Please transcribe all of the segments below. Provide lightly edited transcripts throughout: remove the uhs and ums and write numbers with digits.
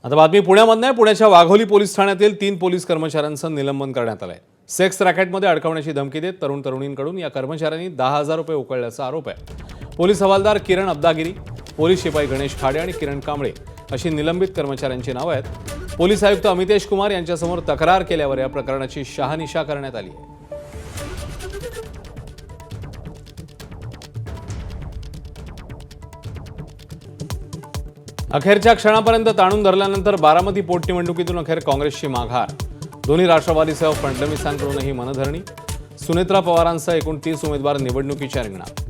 आता बातमी पुण्यामधून आहे। पुण्याच्या वाघोली पोलीस ठाण्यातील 3 पोलीस कर्मचाऱ्यांचं निलंबन करण्यात आलंय। सेक्स रॅकेटमध्ये अडकवण्याची धमकी देत तरुणींकडून या कर्मचाऱ्यांनी 10,000 रुपये उकळल्याचा आरोप आहे। पोलीस हवालदार किरण अब्दागिरी, पोलीस शिपाई गणेश खाडे आणि किरण कांबळे अशी निलंबित कर्मचाऱ्यांची नावे आहेत। पोलीस आयुक्त अमितेश कुमार यांच्यासमोर तक्रार केल्यावर या प्रकरणाची शहानिशा करण्यात आली आहे। अखेरच्या क्षणापर्यंत ताणून धरल्यानंतर बारामती पोटनिवडणुकीतून अखेर काँग्रेसची माघार। दोन्ही राष्ट्रवादीसह फडणवीसांकडूनही मनधरणी। सुनेत्रा पवारांसह एकूण 30 उमेदवार निवडणुकीच्या रिंगणात।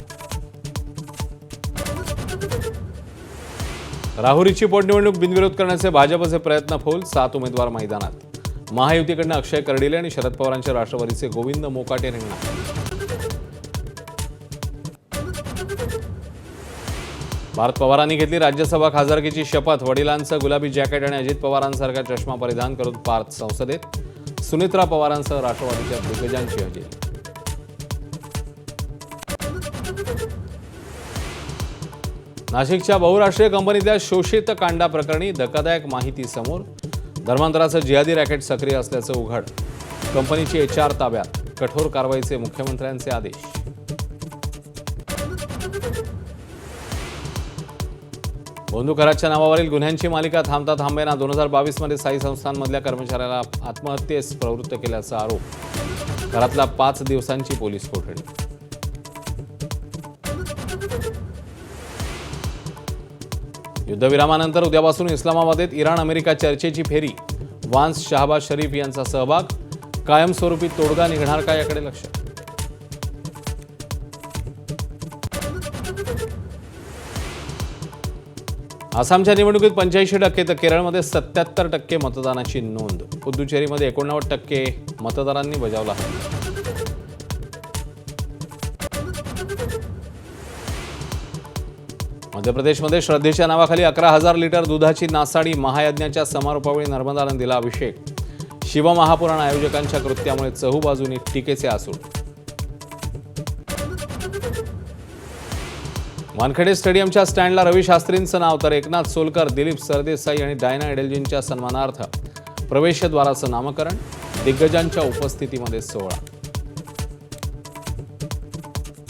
राहुरीची पोटनिवडणूक बिनविरोध करण्याचे भाजपचे प्रयत्न फोल। 7 उमेदवार मैदानात। महायुतीकडून अक्षय कर्डिले आणि शरद पवारांच्या राष्ट्रवादीचे गोविंद मोकाटे रिंगणात। भारत पवारांनी घेतली राज्यसभा खासदारकीची शपथ। वडिलांचं गुलाबी जॅकेट आणि अजित पवारांसारखा चष्मा परिधान करून पार्थ संसदेत। सुनेत्रा पवारांसह राष्ट्रवादीच्या दिग्गजांची हजेरी। नाशिकच्या बहुराष्ट्रीय कंपनीतल्या शोषित कांडा प्रकरणी धक्कादायक माहिती समोर। धर्मांतराचं जिहादी रॅकेट सक्रिय असल्याचं उघड। कंपनीची HR ताब्यात। कठोर कारवाईचे मुख्यमंत्र्यांचे आदेश। बंधुकराच्या नावावरील गुन्ह्यांची मालिका थांबता थांबेना। 2022 मध्ये साई संस्थांमधल्या कर्मचाऱ्याला आत्महत्येस प्रवृत्त केल्याचा आरोप। घरातला 5 दिवसांची पोलीस कोठडी। युद्धविरामानंतर उद्यापासून इस्लामाबादेत इराण अमेरिका चर्चेची फेरी। वान्स शहबाज शरीफ यांचा सहभाग। कायमस्वरूपी तोडगा निघणार का याकडे लक्ष। आसामच्या निवडणुकीत 85% तर केरळमध्ये 77% मतदानाची नोंद। पुदुचेरीमध्ये 89% मतदारांनी बजावला हक्क। मध्य प्रदेशमध्ये श्रद्धेच्या नावाखाली 11,000 लिटर दुधाची नासाडी। महायज्ञाच्या समारोपावेळी नर्मदा नदीला अभिषेक। शिवमहापुराण आयोजकांच्या कृत्यामुळे चहूबाजूंनी टीकेचे आसूड। वानखेडे स्टेडियमच्या स्टँडला रवी शास्त्रींचं नाव तर एकनाथ सोलकर, दिलीप सरदेसाई आणि डायना एडेलजींच्या सन्मानार्थ प्रवेशद्वाराचं नामकरण। दिग्गजांच्या उपस्थितीमध्ये सोहळा।